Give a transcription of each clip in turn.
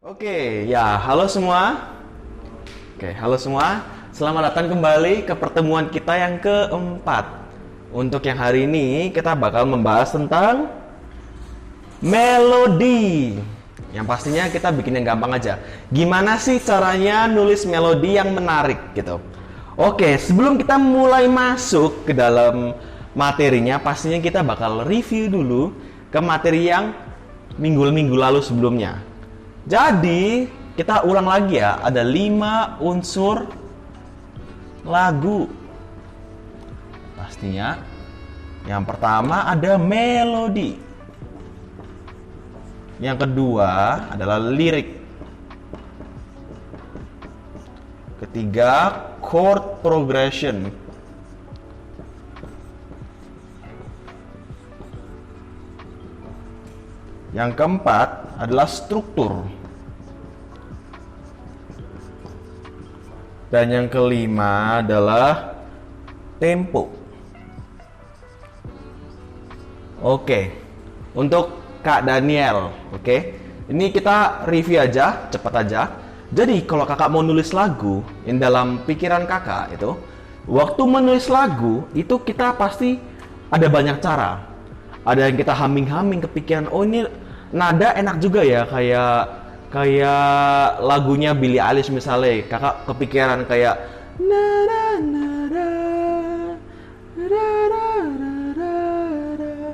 Oke, ya, halo semua. Halo semua. Selamat datang kembali ke pertemuan kita yang keempat. Untuk yang hari ini kita bakal membahas tentang melodi. Yang pastinya kita bikin yang gampang aja. Gimana sih caranya nulis melodi yang menarik gitu. Oke, sebelum kita mulai masuk ke dalam materinya, pastinya kita bakal review dulu ke materi yang minggu lalu sebelumnya. Jadi, kita ulang lagi ya, ada 5 unsur lagu. Pastinya, yang pertama ada melodi. Yang kedua adalah lirik. Ketiga, chord progression. Yang keempat adalah struktur. Dan yang kelima adalah tempo. Oke. Untuk Kak Daniel, oke. Ini kita review aja, cepat aja. Jadi kalau kakak mau nulis lagu, yang dalam pikiran kakak itu, waktu menulis lagu itu kita pasti ada banyak cara. Ada yang kita humming kepikiran, oh ini nada enak juga ya, kayak lagunya Billie Eilish misalnya. Kakak kepikiran kayak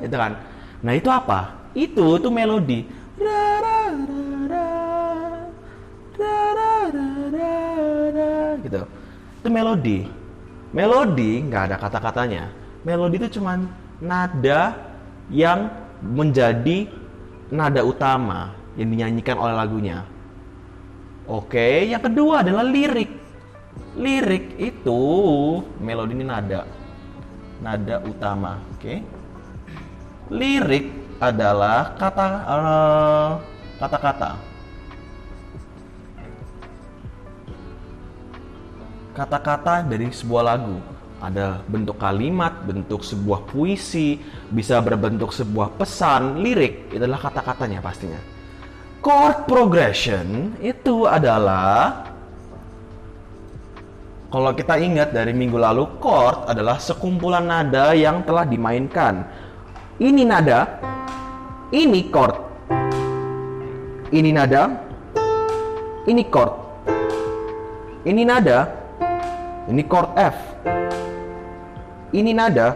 itu kan. Nah, itu apa? Itu melodi. Gitu. Itu melodi. Melodi nggak ada kata-katanya. Melodi itu cuman nada yang menjadi nada utama yang dinyanyikan oleh lagunya. Oke, yang kedua adalah lirik. Lirik itu melodi ini nada utama. Oke. Lirik adalah kata-kata. Kata-kata dari sebuah lagu. Ada bentuk kalimat, bentuk sebuah puisi, bisa berbentuk sebuah pesan. Lirik adalah kata-katanya pastinya. Chord progression itu adalah, kalau kita ingat dari minggu lalu, chord adalah sekumpulan nada yang telah dimainkan. Ini nada, ini chord. Ini nada, ini chord. Ini nada, ini chord F. Ini nada,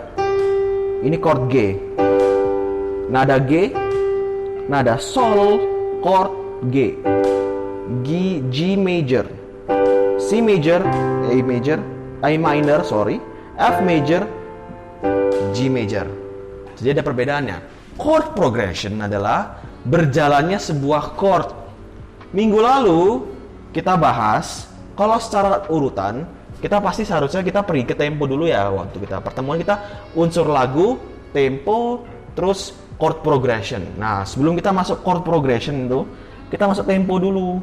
ini chord G. Nada G, nada sol, chord G. G major, C major, A minor, F major, G major. Jadi ada perbedaannya. Chord progression adalah berjalannya sebuah chord. Minggu lalu kita bahas kalau secara urutan kita pasti seharusnya kita pergi ke tempo dulu ya. Waktu kita pertemuan kita unsur lagu, tempo, terus chord progression. Nah, sebelum kita masuk chord progression itu, kita masuk tempo dulu.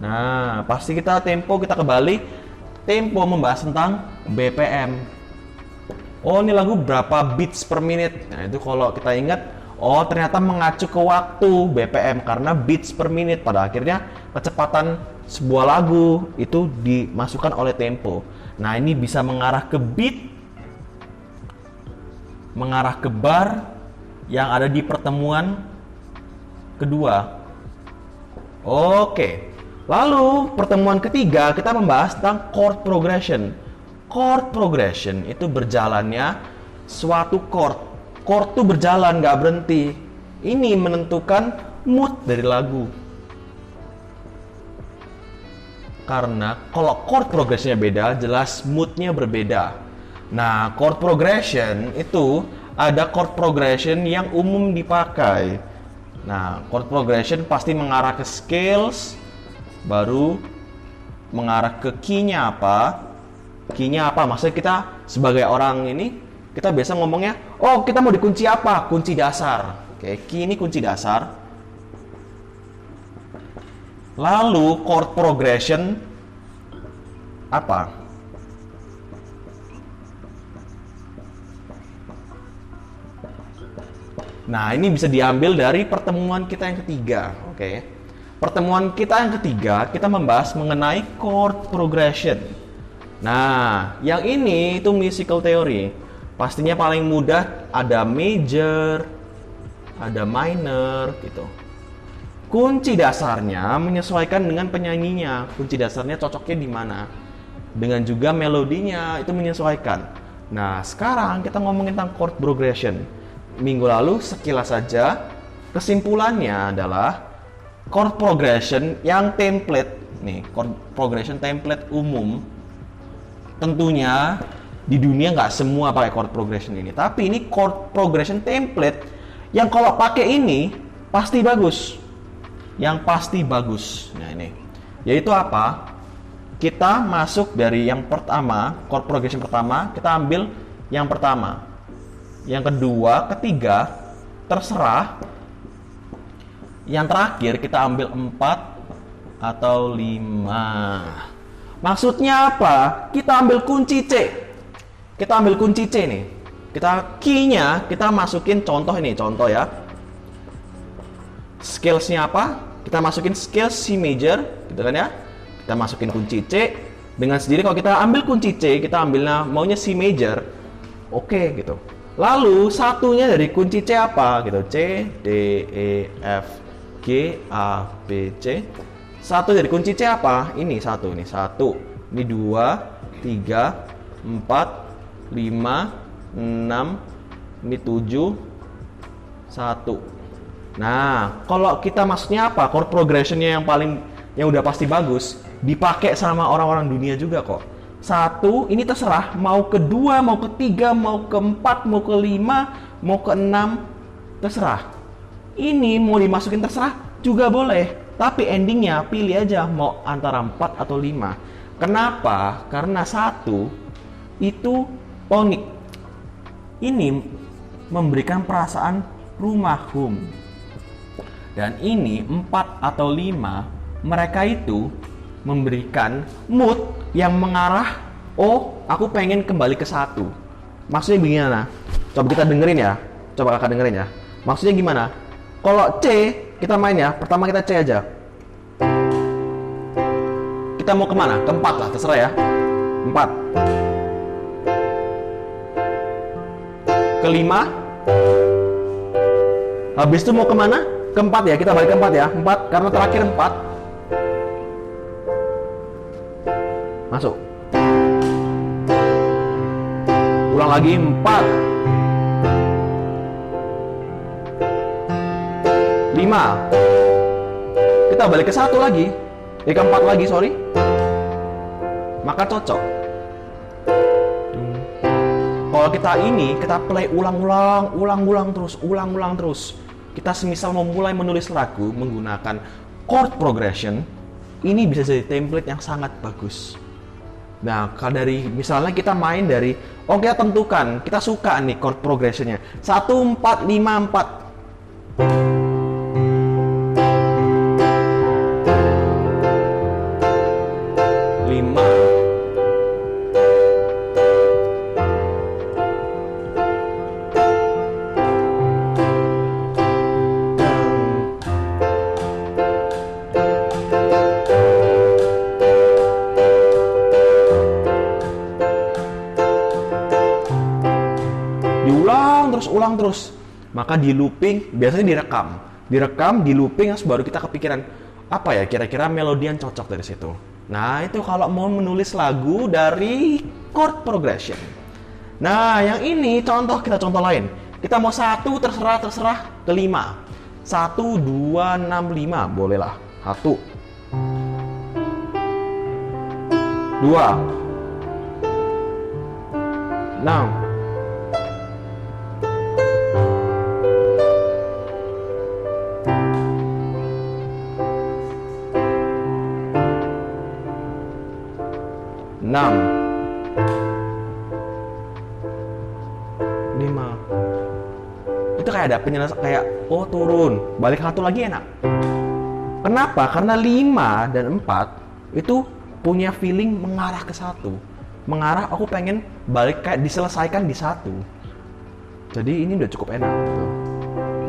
Nah, pasti kita kebalik. Tempo membahas tentang BPM. Oh, ini lagu berapa beats per menit. Nah, itu kalau kita ingat, oh ternyata mengacu ke waktu BPM karena beats per menit. Pada akhirnya kecepatan sebuah lagu itu dimasukkan oleh tempo. Nah, ini bisa mengarah ke beat, mengarah ke bar yang ada di pertemuan kedua. Oke. Lalu pertemuan ketiga kita membahas tentang chord progression. Chord progression itu berjalannya suatu chord. Chord itu berjalan, nggak berhenti. Ini menentukan mood dari lagu. Karena kalau chord progressionnya beda, jelas moodnya berbeda. Nah, chord progression itu ada chord progression yang umum dipakai. Nah, chord progression pasti mengarah ke scales, baru mengarah ke key-nya apa. Key-nya apa? Maksudnya kita sebagai orang ini, kita biasa ngomongnya, oh kita mau dikunci apa? Kunci dasar. Oke, key ini kunci dasar. Lalu chord progression apa? Nah, ini bisa diambil dari pertemuan kita yang ketiga, oke. pertemuan kita yang ketiga, kita membahas mengenai chord progression. Nah, yang ini itu musical theory. Pastinya paling mudah ada major, ada minor gitu. Kunci dasarnya menyesuaikan dengan penyanyinya. Kunci dasarnya cocoknya di mana. Dengan juga melodinya itu menyesuaikan. Nah, sekarang kita ngomongin tentang chord progression. Minggu lalu sekilas saja, kesimpulannya adalah chord progression yang template. Nih, chord progression template umum. Tentunya di dunia nggak semua pakai chord progression ini. Tapi ini chord progression template yang kalau pakai ini pasti bagus. Yang pasti bagus. Nah ini, yaitu apa? Kita masuk dari yang pertama, chord progression pertama, kita ambil yang pertama. Yang kedua, ketiga, terserah. Yang terakhir kita ambil 4 atau 5. Maksudnya apa? Kita ambil kunci C. Kita ambil kunci C nih. Kita key-nya kita masukin contoh ini, contoh ya. Scales-nya apa? Kita masukin scale C major, gitu kan ya. Kita masukin kunci C. Dengan sendiri kalau kita ambil kunci C, kita ambilnya maunya C major. Oke, gitu. Lalu satunya dari kunci C apa? Gitu. C, D, E, F, G, A, B, C. Satu dari kunci C apa? Ini satu, ini satu. Ini 2, 3, 4, 5, 6, ini 7, 1. Nah, kalau kita maksudnya apa? Chord progressionnya yang udah pasti bagus, dipakai sama orang-orang dunia juga kok. 1, ini terserah, mau ke 2, mau ke 3, mau ke 4, mau ke 5, mau ke 6, terserah. Ini mau dimasukin terserah juga boleh, tapi endingnya pilih aja mau antara 4 atau 5. Kenapa? Karena 1 itu tonik. Ini memberikan perasaan rumah, home. Dan ini 4 atau 5, mereka itu memberikan mood yang mengarah, oh aku pengen kembali ke 1. Maksudnya gimana? Coba kita dengerin ya. Coba kakak dengerin ya. Maksudnya gimana? Kalau C, kita main ya. Pertama kita C aja. Kita mau kemana? Ke 4 lah, terserah ya. 4. Ke 5. Habis itu mau kemana? Ke 4 ya, kita balik ke 4 ya. 4, karena terakhir 4. Masuk. Ulang lagi 4. 5. Kita balik ke 1 lagi. Ke 4 lagi, sorry. Maka cocok. Kalau kita play ulang-ulang terus. Kita semisal memulai menulis lagu menggunakan chord progression, ini bisa jadi template yang sangat bagus. Nah, kalau dari misalnya kita main dari, kita tentukan, kita suka nih chord progressionnya 1, 4, 5, 4. Ulang terus, maka di looping, biasanya direkam, di looping, baru kita kepikiran apa ya kira-kira melodi yang cocok dari situ. Nah itu kalau mau menulis lagu dari chord progression. Nah yang ini kita contoh lain. Kita mau 1 terserah ke 5. 1, 2, 6, 5 bolehlah. 1, 2, 6. Enam, 5. Itu kayak ada penyelesaian, kayak turun, balik 1 lagi enak. Kenapa? Karena 5 dan 4 itu punya feeling mengarah ke 1. Mengarah, aku pengen balik kayak diselesaikan di 1. Jadi ini udah cukup enak gitu.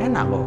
Enak kok.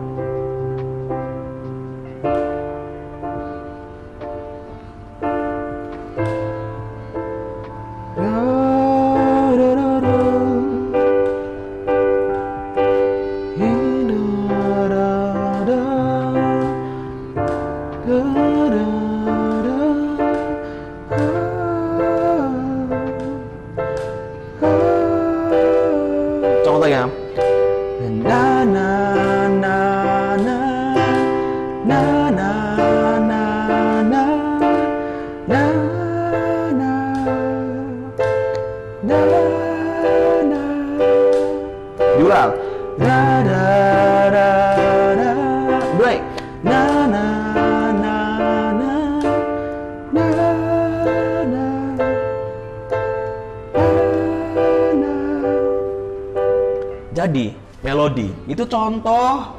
melodi. Itu contoh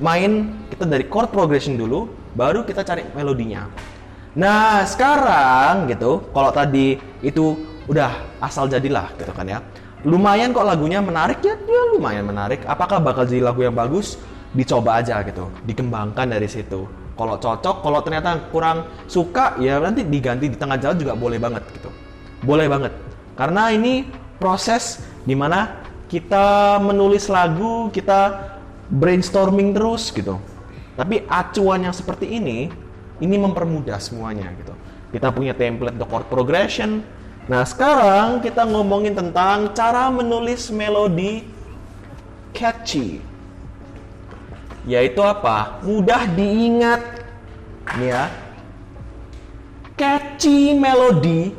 main kita dari chord progression dulu, baru kita cari melodinya. Nah, sekarang gitu, kalau tadi itu udah asal jadilah gitu kan ya. Lumayan kok lagunya menarik ya, lumayan menarik. Apakah bakal jadi lagu yang bagus? Dicoba aja gitu, dikembangkan dari situ. Kalau cocok, kalau ternyata kurang suka, ya nanti diganti di tengah jalan juga boleh banget gitu. Boleh banget. Karena ini proses dimana kita menulis lagu, kita brainstorming terus gitu. Tapi acuan yang seperti ini mempermudah semuanya gitu. Kita punya template the chord progression. Nah, sekarang kita ngomongin tentang cara menulis melodi catchy. Yaitu apa? Mudah diingat. Nih ya. Catchy melodi.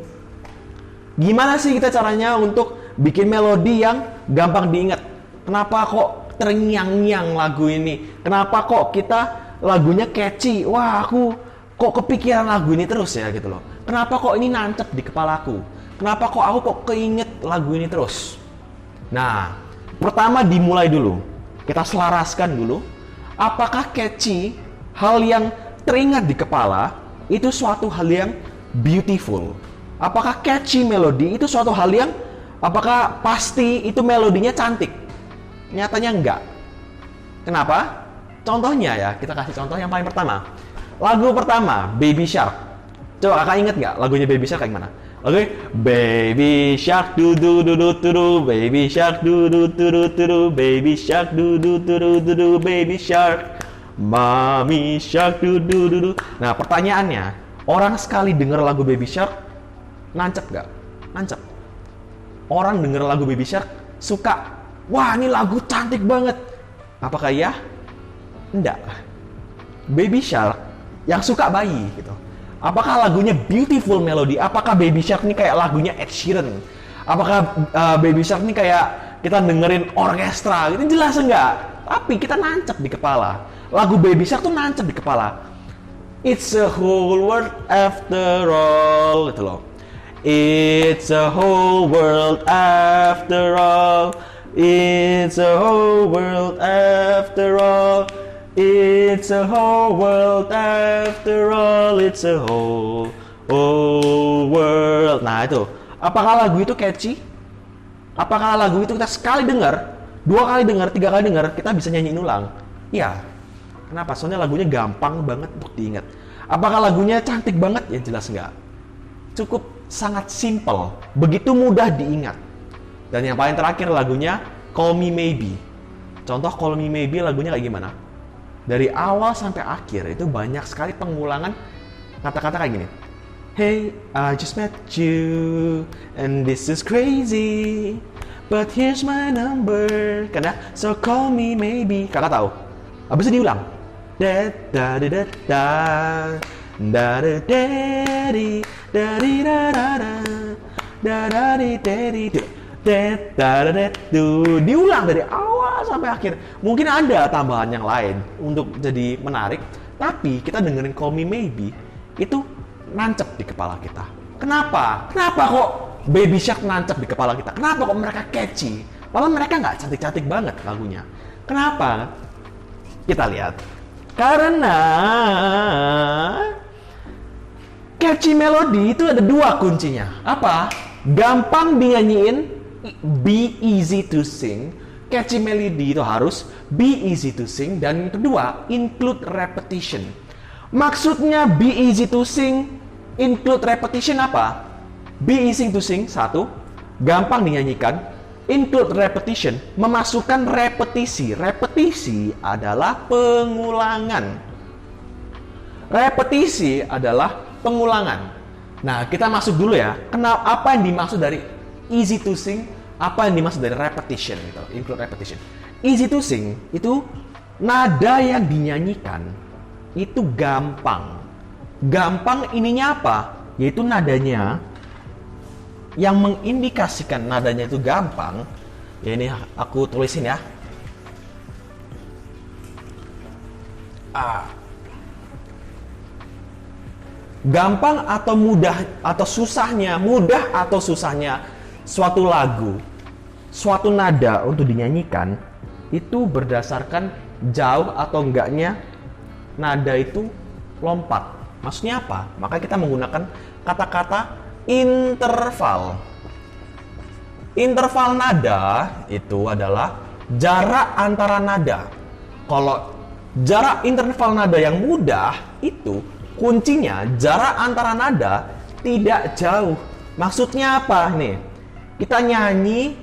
Gimana sih kita caranya untuk bikin melodi yang gampang diingat? Kenapa kok terngiang-ngiang lagu ini? Kenapa kok kita lagunya catchy? Wah, aku kok kepikiran lagu ini terus ya gitu loh. Kenapa kok ini nancep di kepalaku? Kenapa kok aku kok keinget lagu ini terus? Nah, pertama dimulai dulu. Kita selaraskan dulu. Apakah catchy, hal yang teringat di kepala, itu suatu hal yang beautiful? Apakah catchy melodi itu suatu hal yang, apakah pasti itu melodinya cantik? Nyatanya enggak. Kenapa? Contohnya ya, kita kasih contoh yang paling pertama. Lagu pertama, Baby Shark. Coba kakak inget nggak lagunya Baby Shark kayak gimana? Oke, Baby Shark du du du du du, Baby Shark du du du du du, Baby Shark du du du du du, Baby Shark, Mommy Shark du du du du. Nah, pertanyaannya, orang sekali denger lagu Baby Shark, nancep nggak? Nancep. Orang denger lagu Baby Shark suka, wah ini lagu cantik banget. Apakah iya? Enggak. Baby Shark yang suka bayi gitu. Apakah lagunya beautiful melody? Apakah Baby Shark ini kayak lagunya Ed Sheeran? Apakah Baby Shark ini kayak kita dengerin orkestra? Itu jelas enggak. Tapi kita nancep di kepala. Lagu Baby Shark tuh nancep di kepala. It's a whole world after all, gitu loh. It's a whole world after all. It's a whole world after all. It's a whole world after all. It's a whole world. Nah itu, apakah lagu itu catchy? Apakah lagu itu kita sekali dengar, dua kali dengar, tiga kali dengar, kita bisa nyanyiin ulang? Iya. Kenapa? Soalnya lagunya gampang banget untuk diingat. Apakah lagunya cantik banget? Ya jelas enggak. Cukup sangat simple, begitu mudah diingat. Dan yang paling terakhir lagunya Call Me Maybe. Contoh Call Me Maybe lagunya kayak gimana? Dari awal sampai akhir itu banyak sekali pengulangan kata-kata kayak gini. Hey, I just met you and this is crazy, but here's my number. Karena so call me maybe. Kakak tahu? Habis itu diulang. Da da da da da da da da di da di da da da da da di da di da. Diulang dari awal sampai akhir. Mungkin ada tambahan yang lain untuk jadi menarik, tapi kita dengerin Call Me Maybe itu nancep di kepala kita. Kenapa? Kenapa kok Baby Shark nancep di kepala kita? Kenapa kok mereka catchy? Padahal mereka nggak cantik-cantik banget lagunya. Kenapa? Kita lihat. Karena catchy melody itu ada dua kuncinya. Apa? Gampang dinyanyiin, be easy to sing. Catchy melody itu harus be easy to sing. Dan kedua, include repetition. Maksudnya be easy to sing, include repetition apa? Be easy to sing, satu, gampang dinyanyikan. Include repetition, memasukkan repetisi. Repetisi adalah pengulangan. Repetisi adalah pengulangan. Nah, kita masuk dulu ya. Kenapa, apa yang dimaksud dari easy to sing, apa yang dimaksud dari repetition gitu, include repetition. Easy to sing itu nada yang dinyanyikan itu gampang. Gampang ininya apa? Yaitu nadanya yang mengindikasikan nadanya itu gampang. Ya ini aku tulisin ya. Gampang atau mudah atau susahnya, mudah atau susahnya suatu lagu, suatu nada untuk dinyanyikan itu berdasarkan jauh atau enggaknya nada itu lompat. Maksudnya apa? Maka kita menggunakan kata-kata interval. Interval nada itu adalah jarak antara nada. Kalau jarak interval nada yang mudah itu kuncinya jarak antara nada tidak jauh. Maksudnya apa nih? Kita nyanyi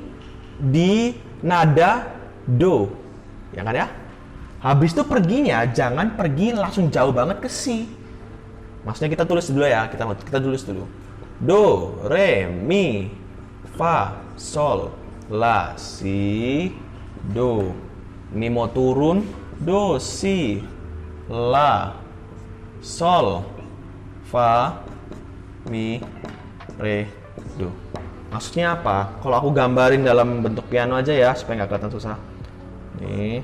di nada do, ya kan ya? Habis itu perginya jangan pergi langsung jauh banget ke si. Maksudnya kita tulis dulu ya, kita tulis dulu. Do, re, mi, fa, sol, la, si, do. Ini mau turun, do, si, la, sol, fa, mi, re, do. Maksudnya apa? Kalau aku gambarin dalam bentuk piano aja ya, supaya nggak kelihatan susah. Nih.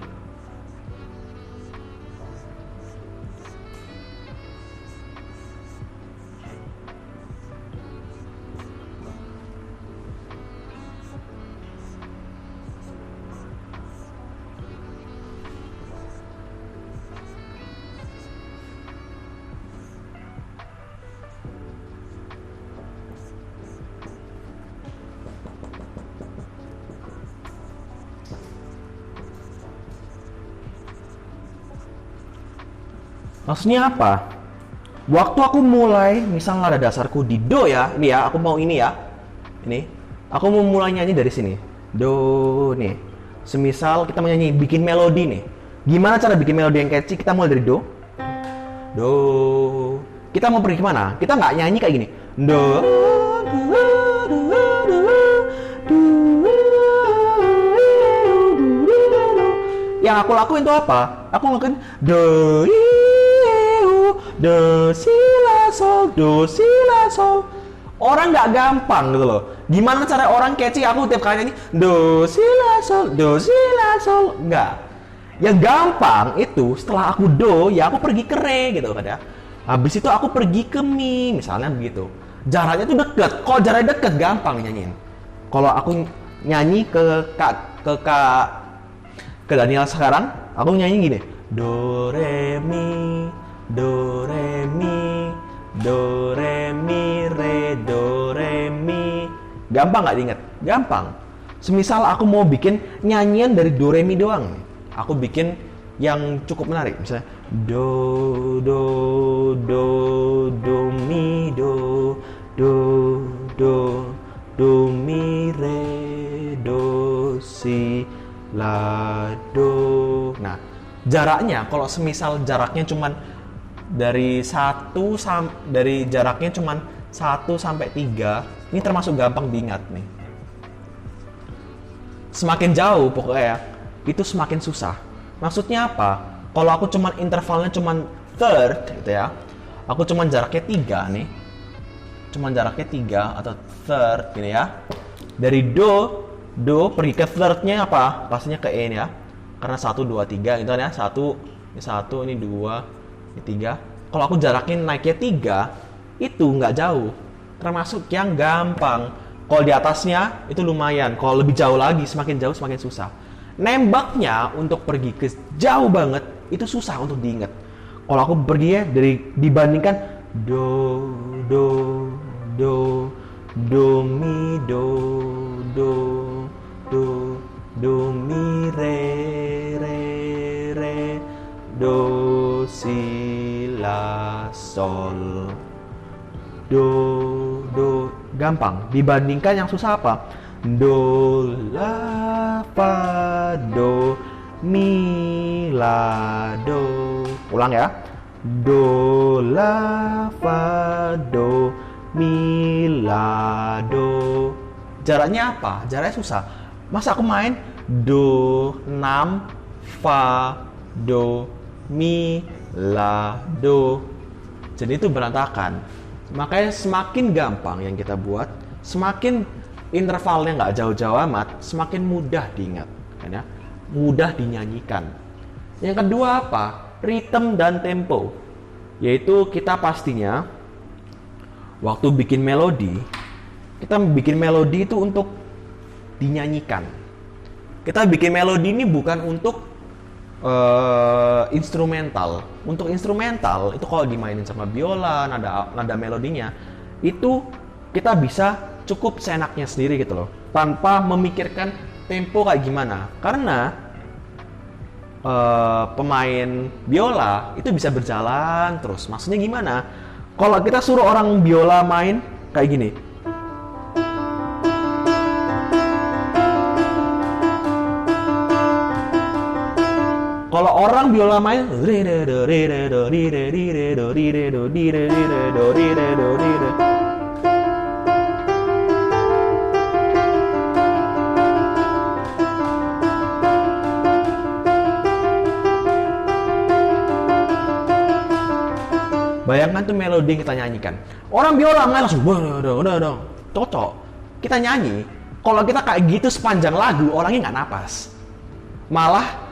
Maksudnya apa? Waktu aku mulai, misal nada dasarku di do ya, ini ya, aku mau ini ya. Ini, aku mau mulai nyanyi dari sini. Do, nih. Semisal kita mau nyanyi, bikin melodi nih. Gimana cara bikin melodi yang catchy? Kita mulai dari do. Do. Kita mau pergi kemana? Kita nggak nyanyi kayak gini. Do. Yang aku lakuin itu apa? Aku ngelakuin do, do, si, la, sol, do, si, la, sol. Orang nggak gampang gitu loh. Gimana cara orang catchy aku tiap kali nyanyi do, si, la, sol, do, si, la, sol. Nggak. Yang gampang itu setelah aku do, ya aku pergi ke re gitu kan ya. Habis itu aku pergi ke mi, misalnya begitu. Jaraknya tuh deket. Kalau jaraknya deket gampang nyanyiin. Kalau aku nyanyi ke Daniel sekarang, aku nyanyi gini. Do, re, mi, do, re, mi, do, re, mi, re, do, re, mi. Gampang nggak diinget? Gampang. Semisal aku mau bikin nyanyian dari do, re, mi doang. Aku bikin yang cukup menarik. Misalnya do, do, do, do, mi, do, do, do, do, mi, re, do, si, la, do. Nah, jaraknya kalau semisal jaraknya cuman dari jaraknya cuman 1 sampai 3, ini termasuk gampang diingat nih. Semakin jauh pokoknya itu semakin susah. Maksudnya apa? Kalau aku cuman intervalnya cuman third gitu ya. Aku cuman jaraknya 3 nih. Cuman jaraknya 3 atau third gini ya. Dari do pergi ke thirdnya apa? Pastinya ke E ya. Karena 1, 2, 3 gitu kan ya. 1, ini 2, ini 3. Kalau aku jaraknya naiknya 3, itu nggak jauh. Termasuk yang gampang. Kalau di atasnya itu lumayan. Kalau lebih jauh lagi, semakin jauh semakin susah. Nembaknya untuk pergi ke jauh banget itu susah untuk diingat. Kalau aku pergi ya dibandingkan do, do, do, do, mi, do, do, do, do, mi, re, re, re, do, si, la, sol, do, do. Gampang. Dibandingkan yang susah apa? Do, la, fa, do, mi, la, do. Ulang ya. Do, la, fa, do, mi, la, do. Jaraknya apa? Jaraknya susah. Masa aku main do, 6, fa, do, mi, la, do. Jadi itu berantakan. Makanya semakin gampang yang kita buat, semakin intervalnya nggak jauh-jauh amat, semakin mudah diingat, kan ya? Mudah dinyanyikan. Yang kedua apa? Ritme dan tempo. Yaitu kita pastinya waktu bikin melodi, kita bikin melodi itu untuk dinyanyikan. Kita bikin melodi ini bukan untuk instrumental. Untuk instrumental itu kalau dimainin sama biola, nada melodinya itu kita bisa cukup seenaknya sendiri gitu loh, tanpa memikirkan tempo kayak gimana. Karena pemain biola itu bisa berjalan terus. Maksudnya gimana? Kalau kita suruh orang biola main kayak gini, kalau orang biola main, bayangkan tuh melodi yang kita nyanyikan. Orang biola main langsung, udah, cocok. Kita nyanyi, kalau kita kayak gitu sepanjang lagu, orangnya nggak napas. Malah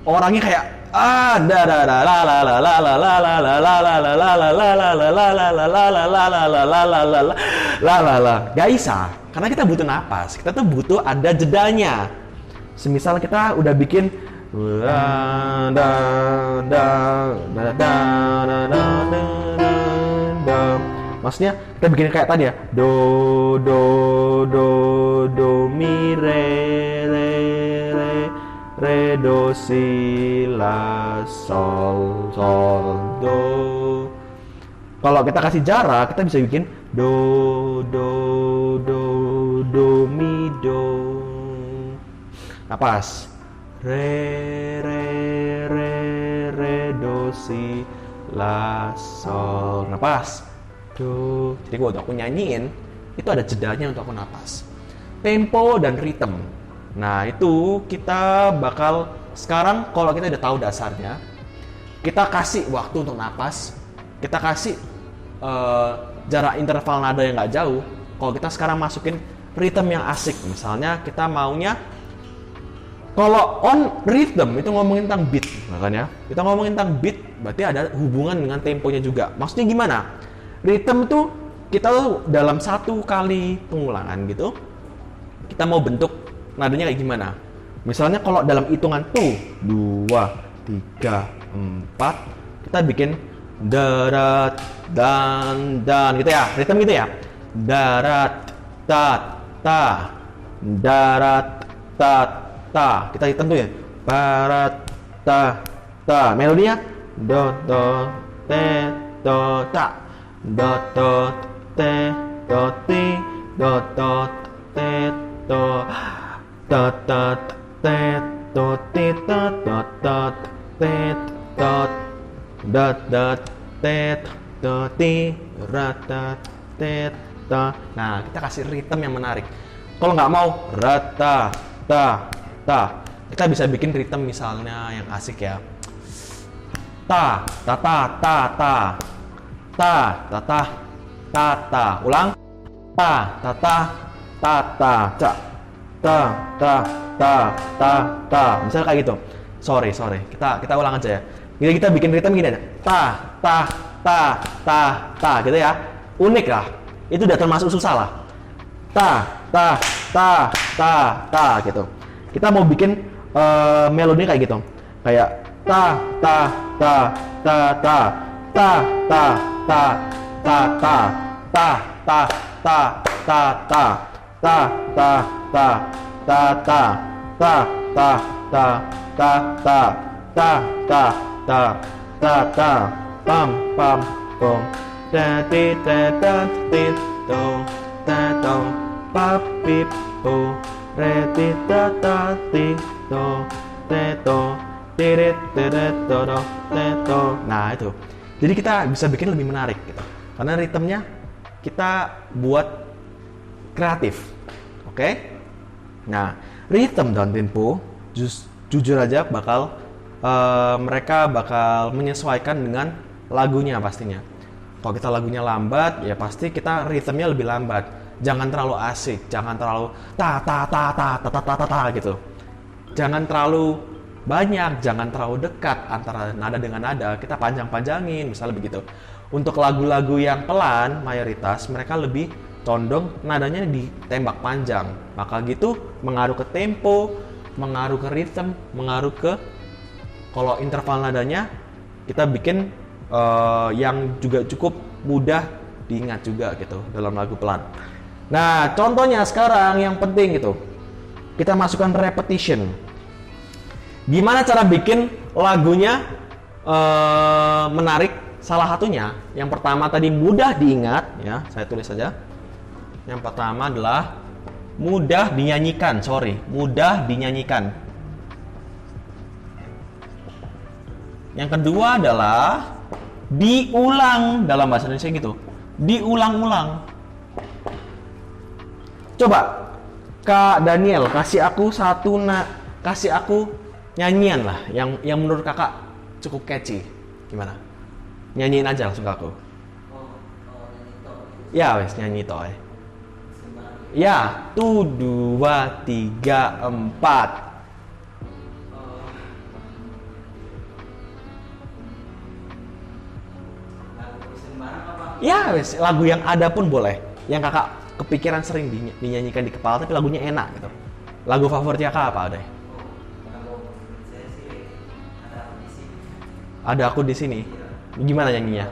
orangnya kayak gak bisa, karena kita butuh napas. Kita tuh butuh ada jedanya. Semisal kita udah bikin maksudnya kita bikin kayak tadi ya, do mi re do si la sol do. Kalau kita kasih jarak, kita bisa bikin do mi do. Napas, re do si la sol. Napas, do. Jadi waktu aku nyanyiin itu ada jedanya untuk aku napas. Tempo dan ritme. Nah itu kita bakal sekarang, kalau kita udah tahu dasarnya, kita kasih waktu untuk napas, kita kasih jarak interval nada yang nggak jauh. Kalau kita sekarang masukin ritme yang asik, misalnya kita maunya, kalau on rhythm itu ngomongin tentang beat, makanya kita ngomongin tentang beat berarti ada hubungan dengan temponya juga. Maksudnya gimana? Rhythm tuh kita tuh dalam satu kali pengulangan gitu, kita mau bentuk nadanya kayak gimana? Misalnya kalau dalam hitungan tuh 2, 3, 4, kita bikin darat dan gitu ya, ritme gitu ya. Darat ta ta, darat ta ta. Kita hitung tuh ya. Barat ta ta. Melodinya do te do ta, do te do ti, do te do. Tot tet tot tet tot tet tot dot tet toti rata tet ta. Nah, kita kasih ritme yang menarik. Kalau nggak mau rata ta ta, kita bisa bikin ritme misalnya yang asik ya. Ta ta ta ta ta ta ta ta ta ta. Ulang. Ta ta ta ta ta ta ta ta. Misalnya kayak gitu. Sorry. Kita ulang aja ya. Kita bikin ritme gini aja. Ta gitu ya. Unik lah. Itu udah termasuk susah lah. Ta gitu. Kita mau bikin melodinya kayak gitu. Kayak ta pam pam pom da ti da da ti do da do pa pi po re ti da da ti do te do ti re te re do do te do. Nah itu, jadi kita bisa bikin lebih menarik gitu, karena ritmenya kita buat kreatif. Oke? Nah, ritme dan tempo jujur aja mereka bakal menyesuaikan dengan lagunya pastinya. Kalau kita lagunya lambat, ya pasti kita ritmenya lebih lambat. Jangan terlalu asik, jangan terlalu ta gitu. Jangan terlalu banyak, jangan terlalu dekat antara nada dengan nada. Kita panjang-panjangin, misalnya begitu. Untuk lagu-lagu yang pelan, mayoritas mereka lebih condong nadanya ditembak panjang. Maka gitu mengaruh ke tempo, mengaruh ke ritme, mengaruh ke kalau interval nadanya kita bikin yang juga cukup mudah diingat juga gitu dalam lagu pelan. Nah, contohnya sekarang yang penting gitu, kita masukkan repetition. Gimana cara bikin lagunya menarik? Salah satunya, yang pertama tadi mudah diingat, ya saya tulis saja. Yang pertama adalah mudah dinyanyikan, mudah dinyanyikan. Yang kedua adalah diulang, dalam bahasa Indonesia gitu, diulang-ulang. Coba Kak Daniel kasih aku nyanyian lah yang menurut kakak cukup catchy. Gimana? Nyanyiin aja langsung ke aku. Ya wes, nyanyi toh. Ya, 1, 2, 3, 4. Ya wes, lagu yang ada pun boleh. Yang kakak kepikiran sering dinyanyikan di kepala tapi lagunya enak gitu. Lagu favoritnya kakak apa deh? Ada aku di sini. Gimana nyanyinya?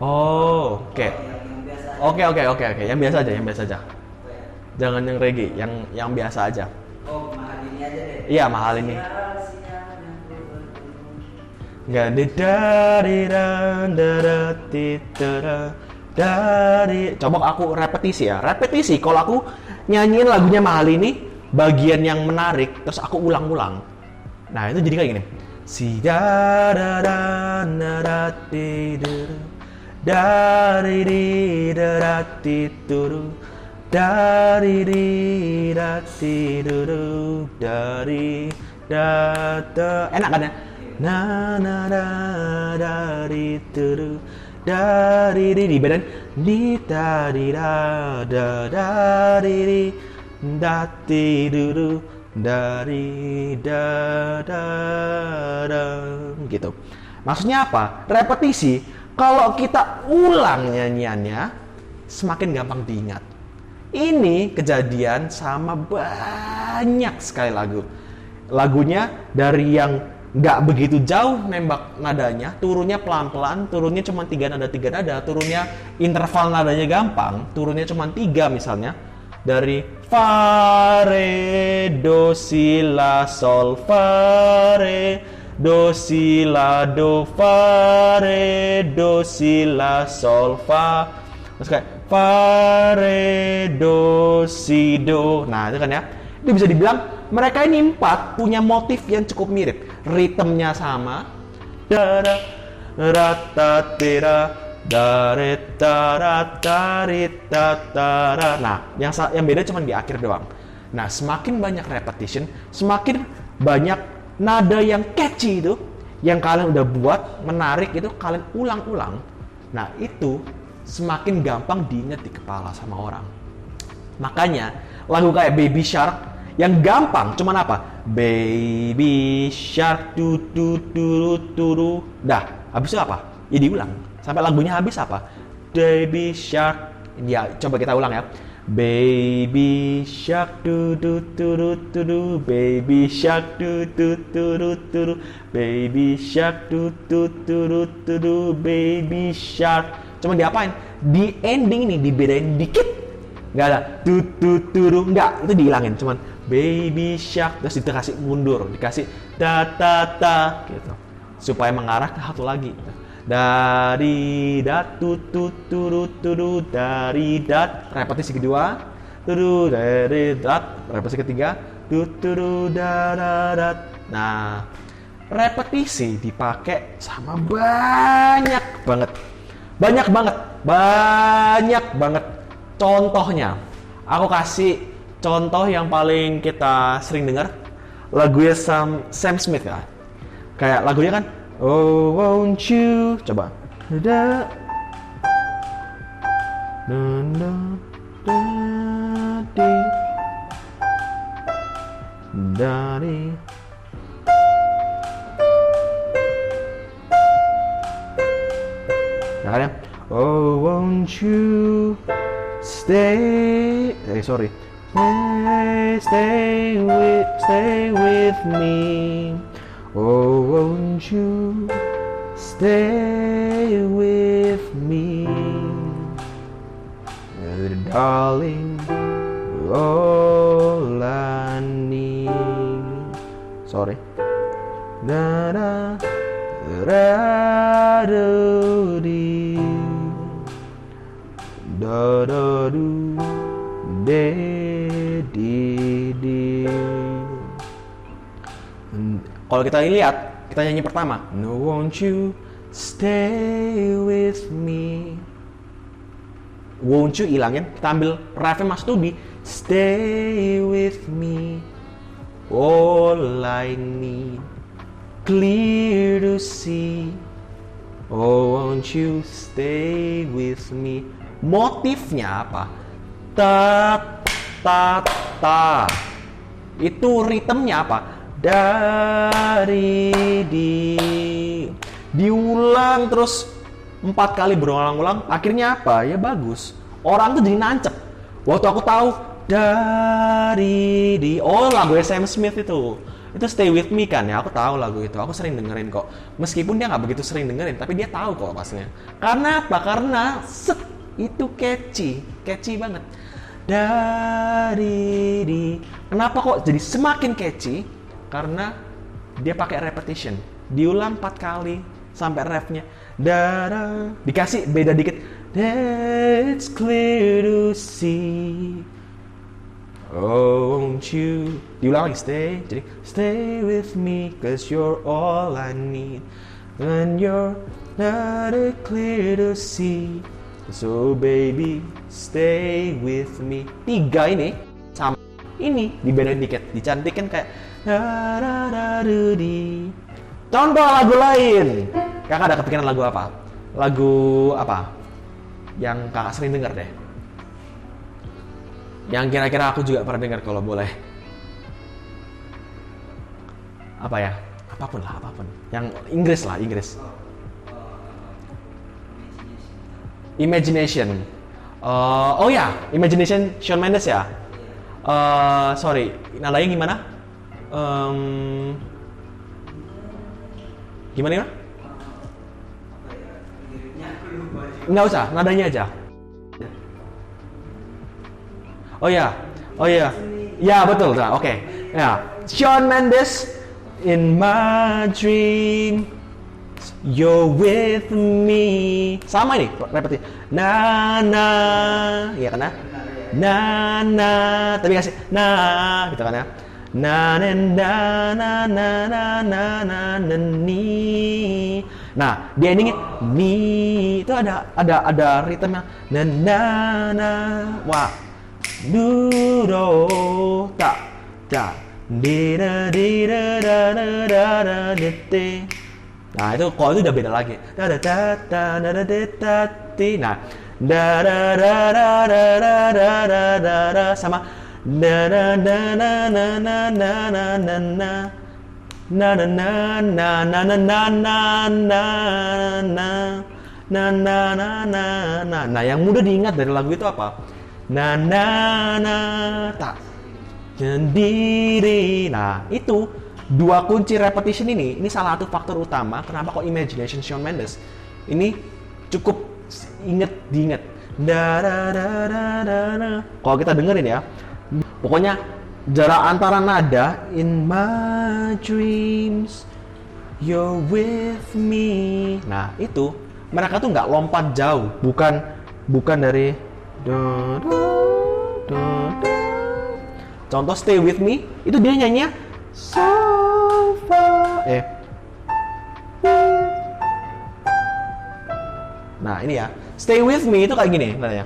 Oh, oke. Oke. Yang biasa aja. Jangan yang reggae, yang biasa aja. Oh, mahal ini aja deh. Iya, mahal ini. Nggak dari. Coba aku repetisi ya. Repetisi. Kalau aku nyanyiin lagunya mahal ini, bagian yang menarik, terus aku ulang-ulang. Nah, itu jadi kayak gini. Si da da da da da di dari di da di turu dari di da di duru dari da enak kan ya? Na na da dari turu dari di badan di dari da dari di da di duru dari da gitu. Maksudnya apa? Repetisi. Kalau kita ulang nyanyiannya, semakin gampang diingat. Ini kejadian sama banyak sekali lagu. Lagunya dari yang nggak begitu jauh nembak nadanya, turunnya pelan-pelan, turunnya cuma 3 nada, turunnya interval nadanya gampang, turunnya cuma 3 misalnya. Dari fa re do si la sol fa re do si la do fa re do si la sol fa, terus kayak fa re do si do. Nah itu kan ya, itu bisa dibilang mereka ini 4 punya motif yang cukup mirip, ritmenya sama, dara rata tera dare tara tarita tara. Nah yang beda cuma di akhir doang. Nah semakin banyak repetition, semakin banyak nada yang catchy itu, yang kalian udah buat menarik itu kalian ulang-ulang. Nah itu semakin gampang diingat di kepala sama orang. Makanya lagu kayak Baby Shark yang gampang cuman apa? Baby Shark tu tu tu tu. Dah, habis itu apa? Ya diulang sampai lagunya habis apa? Baby Shark. Ya coba kita ulang ya. Baby shark do do do do do do, baby shark do do do do do do, baby shark do do do do do do, baby shark. Cuma diapain? Di ending nih dibedain dikit. Nggak ada do do do do, nggak, itu dihilangin. Cuman baby shark, terus dikasih mundur, dikasih ta ta ta gitu, supaya mengarah ke satu lagi. Dari dat tutut turut turut dari dat, repetisi kedua, turut dari dat, repetisi ketiga, tutut darat. Nah, repetisi dipakai sama banyak banget contohnya. Aku kasih contoh yang paling kita sering dengar, lagunya Sam Smith ya. Kayak lagunya kan Oh won't you, coba da di dari. Nah kan ya, oh won't you stay, sorry, stay with me. Oh won't you stay with me, darling, all I need. Sorry. Da da da do di da da do de di. Kalau kita lihat, kita nyanyi pertama, no won't you stay with me. Won't you hilangin, kita ambil refnya Mas Tubi, stay with me, all I need, clear to see. Oh won't you stay with me. Motifnya apa? Ta ta ta. Itu ritmenya apa? Dari diulang terus 4 kali berulang-ulang, akhirnya apa? Ya bagus. Orang tuh jadi nancep. Waktu aku tahu oh lagu Sam Smith itu Stay With Me kan ya, aku tahu lagu itu, aku sering dengerin kok. Meskipun dia nggak begitu sering dengerin, tapi dia tahu kok pasnya. Karena apa? Karena itu catchy banget. Kenapa kok jadi semakin catchy? Karena dia pakai repetition, diulang 4 kali sampai refnya. Dikasih beda dikit. It's clear to see. Oh, won't you? Diulang lagi, jadi stay with me, 'cause you're all I need. And you're not clear to see. So baby, stay with me. 3 ini sama ini dibedain dikit, dicantikin kayak Contoh lagu lain. Kakak ada kepikiran lagu apa? Lagu apa? Yang kakak sering denger deh. Yang kira-kira aku juga pernah dengar kalau boleh. Apa ya? Apapun. Yang Inggris. Imagination. Oh ya, Imagination Shawn Mendes ya. Sorry, nadanya gimana? Gimana? Nggak usah, nadanya aja. Oh ya, ya betul, oke. Ya, Shawn Mendes, in my dream, you're with me. Sama ini, repetisi. Na, iya kan ya? Na, tapi kasih na, gitu kan ya? Na ni. Nah, dia ini ni itu ada ritmenya na. Wah. Do ta di da Nah, itu kalau itu udah beda lagi. Nah, sama Nah, yang mudah diingat dari lagu itu apa? Tak sendiri. Nah, itu 2 kunci repetition ini salah satu faktor utama kenapa kok Imagination Shawn Mendes ini cukup diinget. Kalau kita dengerin ya, pokoknya jarak antara nada in my dreams you're with me. Nah, itu mereka tuh nggak lompat jauh, bukan dari Contoh Stay With Me itu dia nyanyinya so far. Nah, ini ya. Stay With Me itu kayak gini nadanya.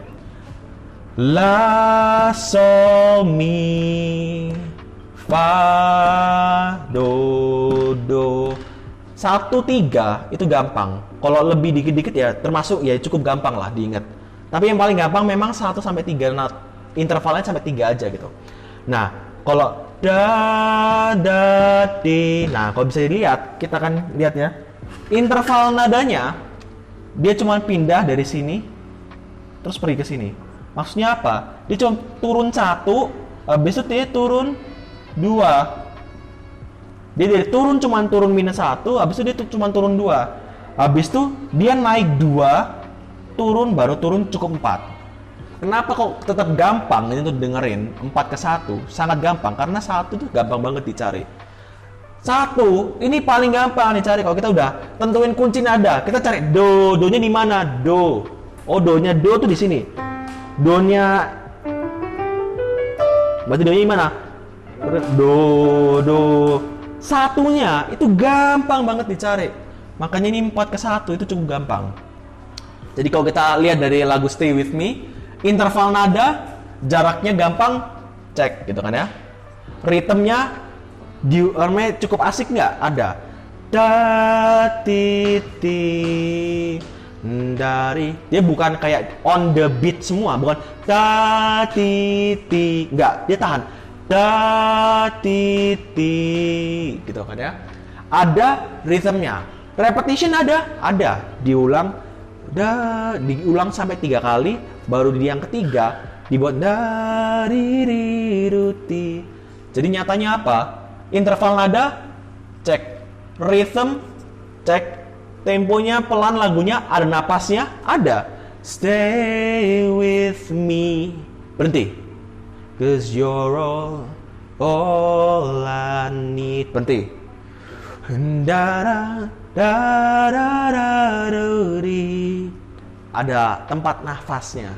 La sol mi fa do 1 3 itu gampang. Kalau lebih dikit-dikit ya termasuk ya cukup gampang lah diingat. Tapi yang paling gampang memang 1 sampai 3 intervalnya sampai 3 aja gitu. Nah, kalau di. Nah, kalau bisa dilihat, kita akan lihat ya. Interval nadanya dia cuma pindah dari sini terus pergi ke sini. Maksudnya apa? Dia cuma turun 1, habis itu dia turun 2. Dia dari turun -1, habis itu dia cuma turun 2. Habis itu dia naik 2, turun baru turun cukup 4. Kenapa kok tetap gampang ini tuh dengerin 4-1? Sangat gampang karena 1 tuh gampang banget dicari. 1 ini paling gampang dicari kalau kita udah tentuin kunci nada. Kita cari do, do-nya di mana? Do. Oh, do-nya do tuh di sini. Do-nya berarti do-nya di mana? Do, do. 1-nya itu gampang banget dicari. Makanya ini 4-1 itu cukup gampang. Jadi kalau kita lihat dari lagu Stay With Me, interval nada, jaraknya gampang, cek gitu kan ya. Ritmenya cukup asik nggak? Ada. Da ti ti dari. Dia bukan kayak on the beat semua, bukan da ti ti, nggak. Dia tahan. Da ti ti gitu kan ya. Ada ritmenya. Repetition ada. Diulang sampai 3 kali, baru di yang ketiga dibuat dari ruti. Jadi nyatanya apa? Interval nada cek, rhythm cek, temponya pelan, lagunya ada napasnya, ada. Stay with me, berhenti. 'Cause you're all I need, berhenti. Ada tempat nafasnya,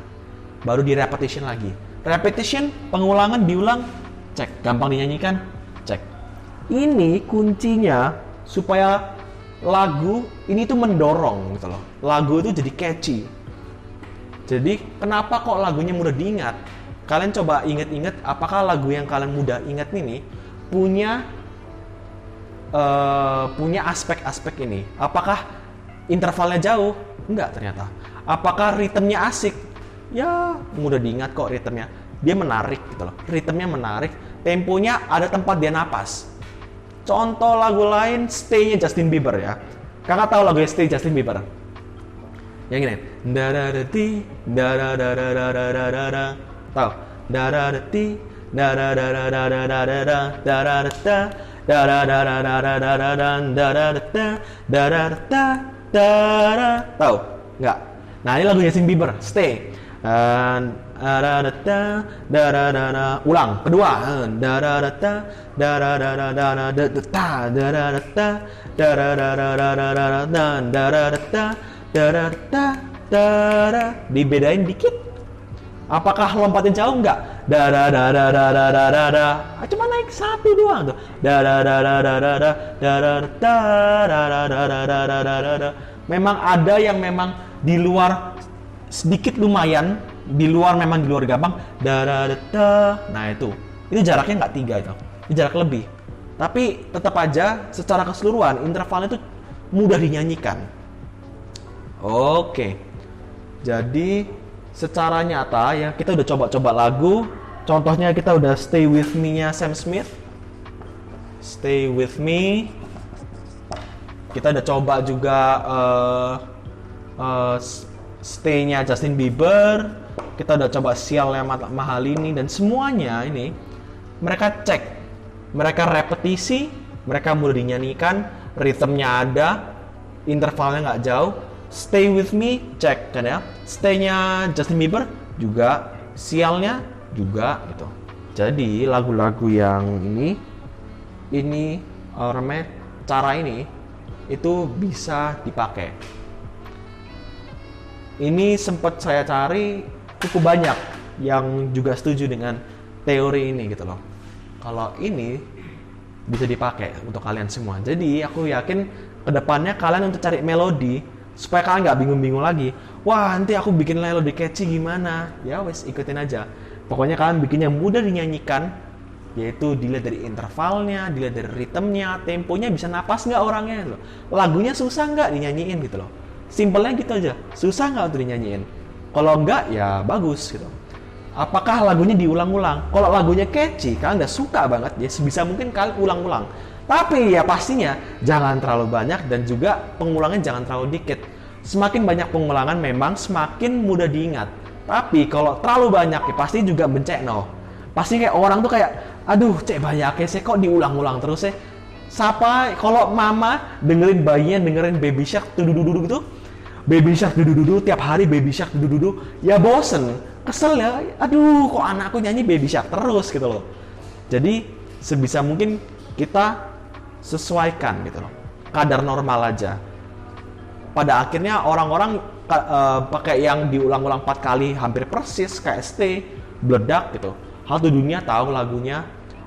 baru di repetition lagi. Repetition, pengulangan, diulang, cek. Gampang dinyanyikan, cek. Ini kuncinya supaya lagu ini tuh mendorong gitu loh. Lagu itu jadi catchy. Jadi kenapa kok lagunya mudah diingat? Kalian coba ingat-ingat apakah lagu yang kalian mudah ingat ini punya aspek-aspek ini. Apakah intervalnya jauh? Enggak ternyata. Apakah ritmenya asik? Ya mudah diingat kok ritmenya. Dia menarik gitu loh. Ritmenya menarik. Temponya ada tempat dia napas. Contoh lagu lain, Stay-nya Justin Bieber ya. Kakak tahu lagu Stay Justin Bieber? Yang ini. Da-da-da-ti, da-da-da-da-da-da-da-da. Tahu? Da-da-da-ti, da-da-da-da-da-da-da-da, da-da-da-da, da-da-da-da-da-da-da-da, da-da-da-da, da-da-da. Tahu? Enggak. Nah, ini lagu Justin Bieber, Stay. Da-da-da-da, da-da-da-da. Ulang, kedua. Da-da-da-da, da-da-da-da-da-da, da-da-da-da, da-da-da-da-da-da-da, da-da-da-da, da-da-da-da. Dibedain dikit. Apakah lompatnya jauh? Enggak. Da-da-da-da-da-da-da-da. Cuma naik 1 doang tuh. Da-da-da-da-da-da-da, da-da-da-da-da-da-da-da-da. Memang ada yang memang di luar sedikit lumayan, di luar gampang. Da-da-da-da. Nah itu jaraknya nggak 3 itu. Ini jarak lebih. Tapi tetap aja secara keseluruhan intervalnya itu mudah dinyanyikan. Oke. Jadi secara nyata ya kita udah coba-coba lagu. Contohnya kita udah Stay With Me-nya Sam Smith. Stay With Me. Kita udah coba juga Stay-nya Justin Bieber. Kita udah coba Sialnya Mahalini. Dan semuanya ini mereka cek, mereka repetisi, mereka mudah dinyanyikan, ritmenya ada, intervalnya nggak jauh. Stay With Me, cek kan ya. Stay-nya Justin Bieber juga, Sialnya juga gitu. Jadi lagu-lagu yang ini cara ini itu bisa dipakai. Ini sempat saya cari cukup banyak yang juga setuju dengan teori ini gitu loh. Kalau ini bisa dipakai untuk kalian semua. Jadi aku yakin kedepannya kalian untuk cari melodi supaya kalian nggak bingung-bingung lagi. Wah nanti aku bikin melodi catchy gimana? Ya wes ikutin aja. Pokoknya kalian bikinnya mudah dinyanyikan, yaitu dilihat dari intervalnya, dilihat dari ritmenya, temponya, bisa napas nggak orangnya gitu loh. Lagunya susah nggak dinyanyiin gitu loh. Simpelnya gitu aja, susah nggak untuk dinyanyiin? Kalau nggak ya bagus gitu. Apakah lagunya diulang-ulang? Kalau lagunya catchy, kalian udah suka banget, ya sebisa mungkin kalian ulang-ulang. Tapi ya pastinya jangan terlalu banyak dan juga pengulangnya jangan terlalu dikit. Semakin banyak pengulangan memang semakin mudah diingat. Tapi kalau terlalu banyak ya pasti juga bencekno. Pasti kayak orang tuh kayak, aduh cek banyak ya sih kok diulang-ulang terus ya. Siapa kalau mama dengerin bayinya dengerin Baby Shark dudu gitu, Baby Shark dudu tiap hari Baby Shark dudu, ya bosen, kesel ya. Aduh kok anakku nyanyi Baby Shark terus gitu loh. Jadi sebisa mungkin kita sesuaikan gitu loh, kadar normal aja. Pada akhirnya orang-orang pakai yang diulang-ulang 4 kali hampir persis kayak Stay, Bledak gitu. Satu dunia tahu lagunya.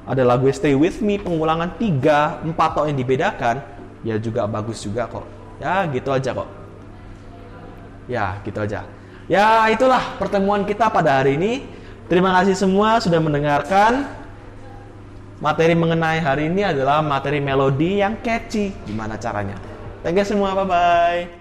Ada lagu Stay With Me pengulangan 3, 4 tok yang dibedakan, ya juga bagus juga kok. Ya gitu aja kok. Ya gitu aja. Ya itulah pertemuan kita pada hari ini. Terima kasih semua sudah mendengarkan. Materi mengenai hari ini adalah materi melodi yang catchy. Gimana caranya? Thank you semua, bye-bye.